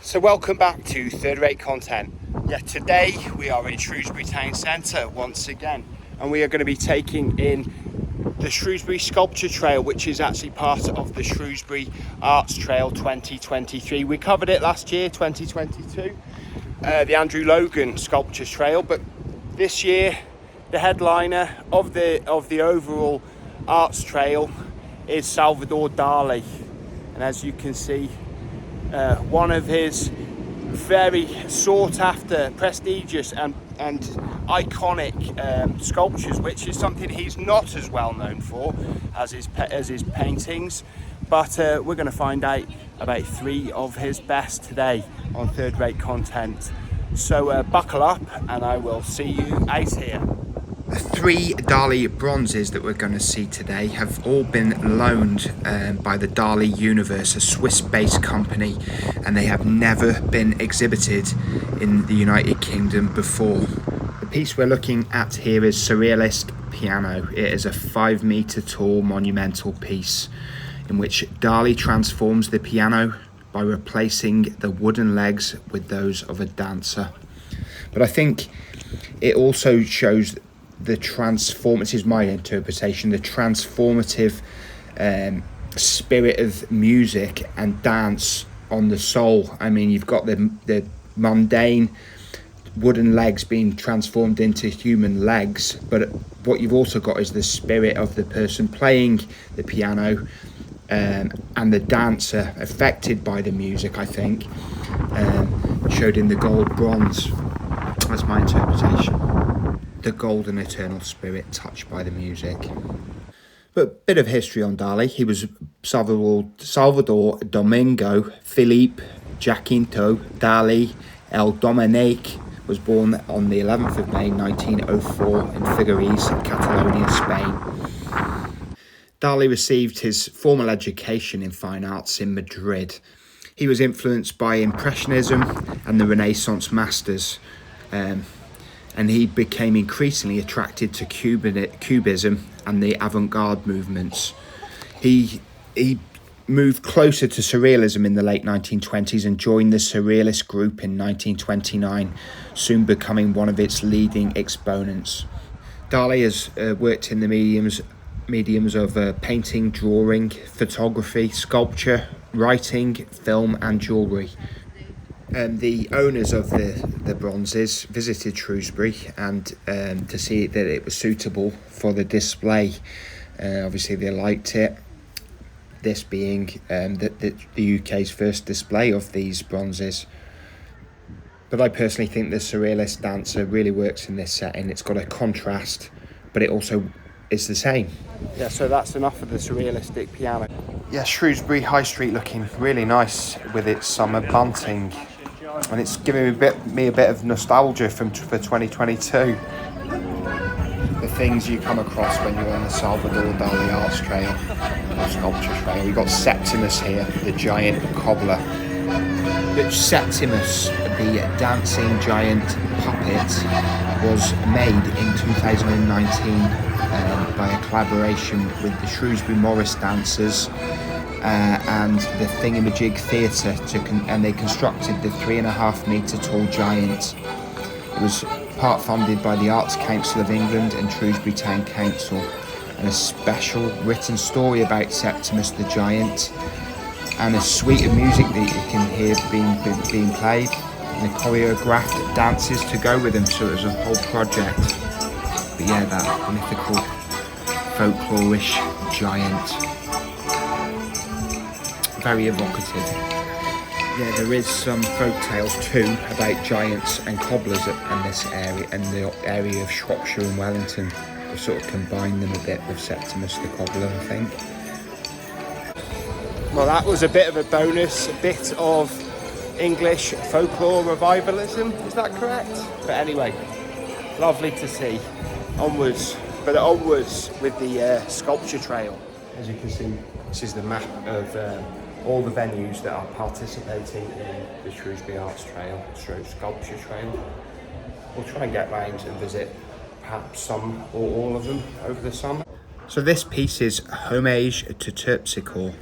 So welcome back to Third Rate Content. Yeah, today we are in Shrewsbury Town Centre once again, and we are going to be taking in the Shrewsbury Sculpture Trail, which is actually part of the Shrewsbury Art Trail 2023. We covered it last year, 2022, the Andrew Logan Sculpture Trail, but this year the headliner of the overall Arts Trail is Salvador Dali, and as you can see, one of his very sought after, prestigious and iconic sculptures, which is something he's not as well known for as his paintings, but we're going to find out about three of his best today on Third Rate Content. So buckle up and I will see you out here. The three Dali bronzes that we're going to see today have all been loaned by the Dali Universe, a Swiss-based company, and they have never been exhibited in the United Kingdom before. The piece we're looking at here is Surrealist Piano. It is a 5 metre tall monumental piece in which Dali transforms the piano by replacing the wooden legs with those of a dancer. But I think it also shows this is my interpretation, the transformative spirit of music and dance on the soul. I mean, you've got the mundane wooden legs being transformed into human legs, but what you've also got is the spirit of the person playing the piano and the dancer affected by the music, I think, showed in the gold bronze. That's my interpretation. The golden eternal spirit touched by the music. But bit of history on Dali. He was Salvador Domingo Felipe Jacinto Dali El Dominique, was born on the 11th of May 1904 in Figueres, Catalonia, Spain. Dali received his formal education in fine arts in Madrid. He was influenced by Impressionism and the Renaissance masters, and he became increasingly attracted to Cubism and the avant-garde movements. He moved closer to Surrealism in the late 1920s and joined the Surrealist group in 1929, soon becoming one of its leading exponents. Dali has worked in the mediums of painting, drawing, photography, sculpture, writing, film and jewellery. The owners of the bronzes visited Shrewsbury and to see that it was suitable for the display. Obviously they liked it, this being the UK's first display of these bronzes. But I personally think the Surrealist dancer really works in this setting. It's got a contrast, but it also is the same. Yeah, so that's enough of the surrealistic piano. Yeah, Shrewsbury High Street looking really nice with its summer bunting. And it's giving me a bit of nostalgia for 2022. The things you come across when you're on the Salvador Dali Arts Trail or Sculpture Trail. We've got Septimus here, the giant cobbler. But Septimus, the dancing giant puppet, was made in 2019 by a collaboration with the Shrewsbury Morris dancers and the Thingamajig Theatre, and they constructed the 3.5 metre tall giant. It was part funded by the Arts Council of England and Shrewsbury Town Council, and a special written story about Septimus the Giant, and a suite of music that you can hear being played, and the choreographed dances to go with them, so it was a whole project. But yeah, that mythical, folklorish giant. Very evocative. Yeah, there is some folk tales too about giants and cobblers in this area, and the area of Shropshire and Wellington. We've sort of combined them a bit with Septimus the Cobbler, I think. Well, that was a bit of a bonus, a bit of English folklore revivalism, is that correct? But anyway, lovely to see. Onwards with the Sculpture Trail. As you can see, this is the map of all the venues that are participating in the Shrewsbury Arts Trail, Sculpture Trail. We'll try and get round and visit perhaps some or all of them over the summer. So this piece is Homage to Terpsichore,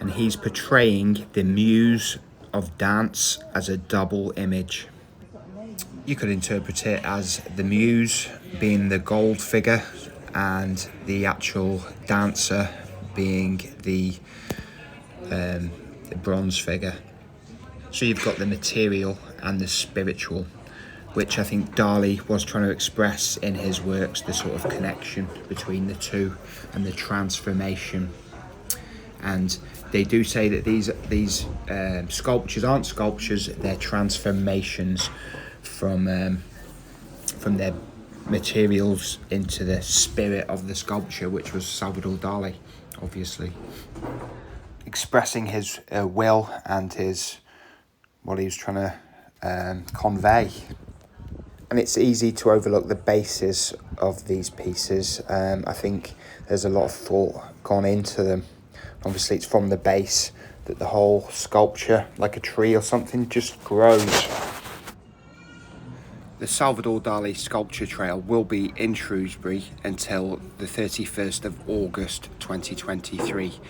and he's portraying the Muse of Dance as a double image. You could interpret it as the muse being the gold figure and the actual dancer being the bronze figure. So you've got the material and the spiritual, which I think Dali was trying to express in his works, the sort of connection between the two and the transformation. And they do say that these sculptures aren't sculptures, they're transformations from their materials into the spirit of the sculpture, which was Salvador Dali, obviously. Expressing his will and what he was trying to convey. And it's easy to overlook the basis of these pieces. I think there's a lot of thought gone into them. Obviously it's from the base that the whole sculpture, like a tree or something, just grows. The Salvador Dali Sculpture Trail will be in Shrewsbury until the 31st of August 2023.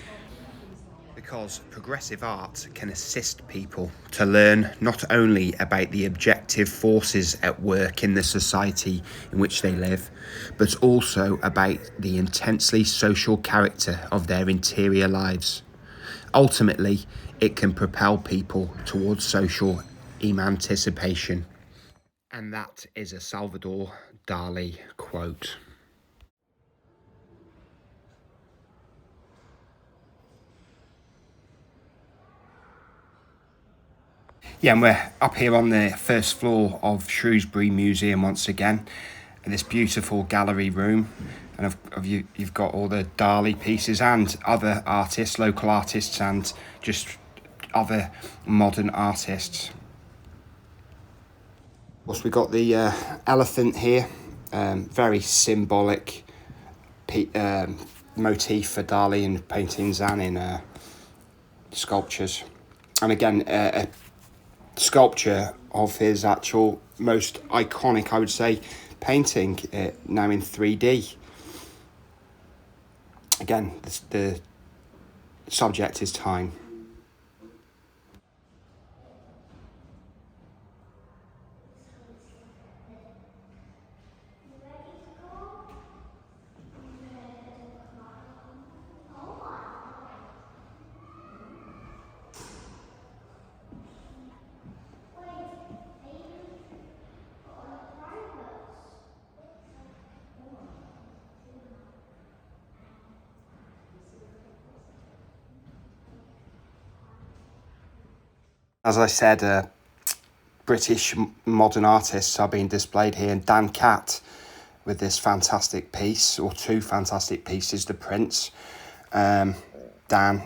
Because progressive art can assist people to learn not only about the objective forces at work in the society in which they live, but also about the intensely social character of their interior lives. Ultimately, it can propel people towards social emancipation. And that is a Salvador Dali quote. Yeah, and we're up here on the first floor of Shrewsbury Museum once again, in this beautiful gallery room. And you've got all the Dali pieces and other artists, local artists and just other modern artists. Of course, we've got the elephant here, very symbolic motif for Dali in paintings and in sculptures. And again, a sculpture of his actual most iconic, I would say, painting, now in 3D. Again, the subject is time. As I said, British modern artists are being displayed here, and Dan Catt with this fantastic piece, or two fantastic pieces, The Prince. Dan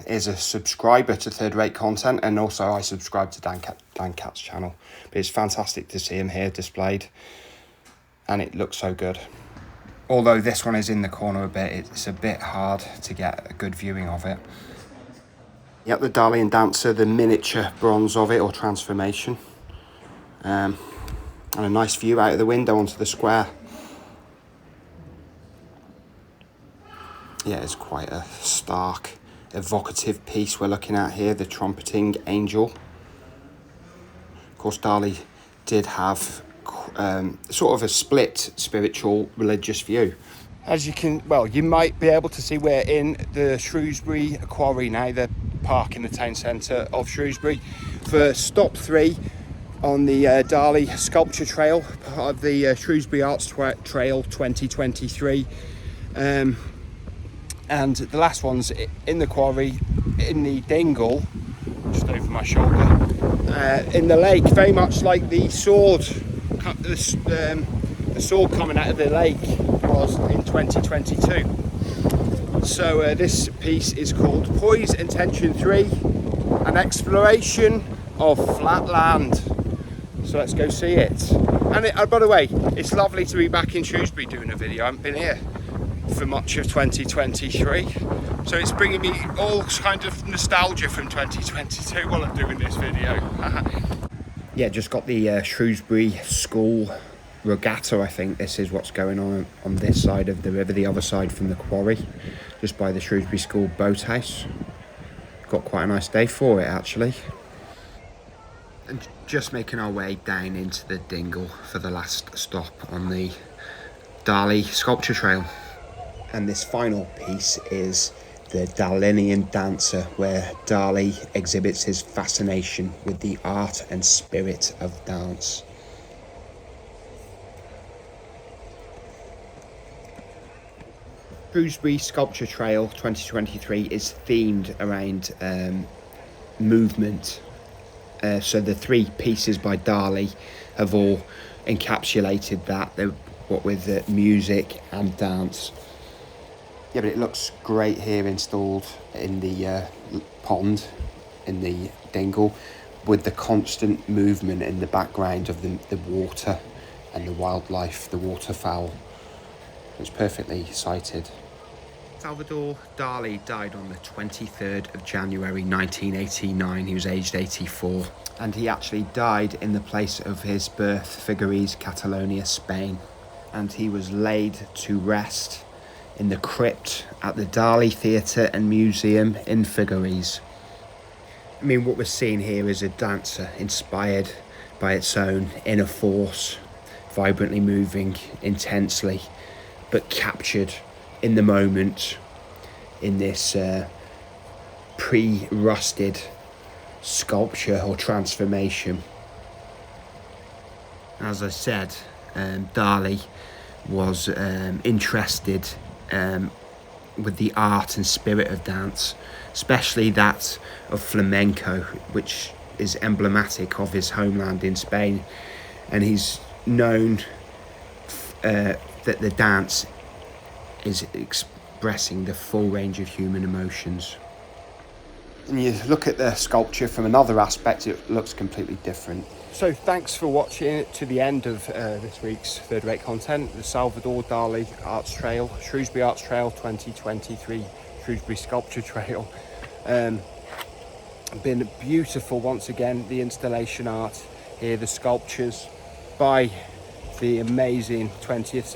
is a subscriber to Third Rate Content, and also I subscribe to Dan Catt's channel. But it's fantastic to see him here displayed, and it looks so good. Although this one is in the corner a bit, it's a bit hard to get a good viewing of it. Yep, the Dali and Dancer, the miniature bronze of it, or transformation. And a nice view out of the window onto the square. Yeah, it's quite a stark, evocative piece we're looking at here, the trumpeting angel. Of course, Dali did have sort of a split spiritual religious view. As you might be able to see, we're in the Shrewsbury Quarry now, the park in the town centre of Shrewsbury, for stop 3 on the Dali Sculpture Trail, part of the Shrewsbury Art Trail 2023. And the last one's in the quarry, in the dingle, just over my shoulder, in the lake, very much like the sword, the sword coming out of the lake was in 2022. So this piece is called Poise and Tension 3, an exploration of flat land. So let's go see it. And by the way, it's lovely to be back in Shrewsbury doing a video. I haven't been here for much of 2023. So it's bringing me all kind of nostalgia from 2022 while I'm doing this video. Yeah, just got the Shrewsbury School Regatta, I think this is what's going on this side of the river, the other side from the quarry, just by the Shrewsbury School boathouse. Got quite a nice day for it, actually. And just making our way down into the dingle for the last stop on the Dali Sculpture Trail. And this final piece is the Dalinian Dancer, where Dali exhibits his fascination with the art and spirit of dance. Shrewsbury Sculpture Trail 2023 is themed around movement. So the three pieces by Dali have all encapsulated that, what with music and dance. Yeah, but it looks great here installed in the pond, in the dingle, with the constant movement in the background of the water and the wildlife, the waterfowl. It's perfectly sited. Salvador Dali died on the 23rd of January 1989. He was aged 84. And he actually died in the place of his birth, Figueres, Catalonia, Spain. And he was laid to rest in the crypt at the Dali Theatre and Museum in Figueres. I mean, what we're seeing here is a dancer inspired by its own inner force, vibrantly moving intensely, but captured in the moment in this pre-rusted sculpture or transformation. As I said, Dali was interested with the art and spirit of dance, especially that of flamenco, which is emblematic of his homeland in Spain. And he's known that the dance is expressing the full range of human emotions. And you look at the sculpture from another aspect, it looks completely different. So thanks for watching to the end of this week's Third Rate content, the Salvador Dali Arts Trail, Shrewsbury Arts Trail 2023, Shrewsbury Sculpture Trail. Been beautiful once again, the installation art here, the sculptures by the amazing 20th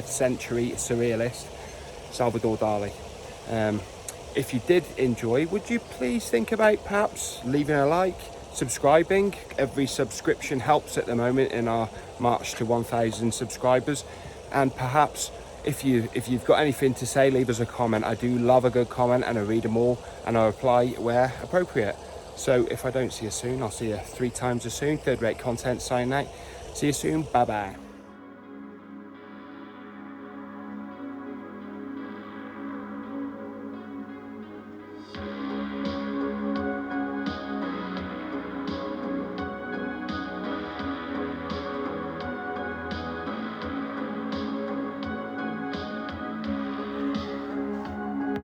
century surrealist Salvador Dali. If you did enjoy, would you please think about perhaps leaving a like, subscribing? Every subscription helps at the moment in our march to 1,000 subscribers. And perhaps if you've got anything to say, leave us a comment. I do love a good comment, and I read them all and I reply where appropriate. So if I don't see you soon, I'll see you 3 times as soon. Third Rate content signing out. See you soon. Bye bye.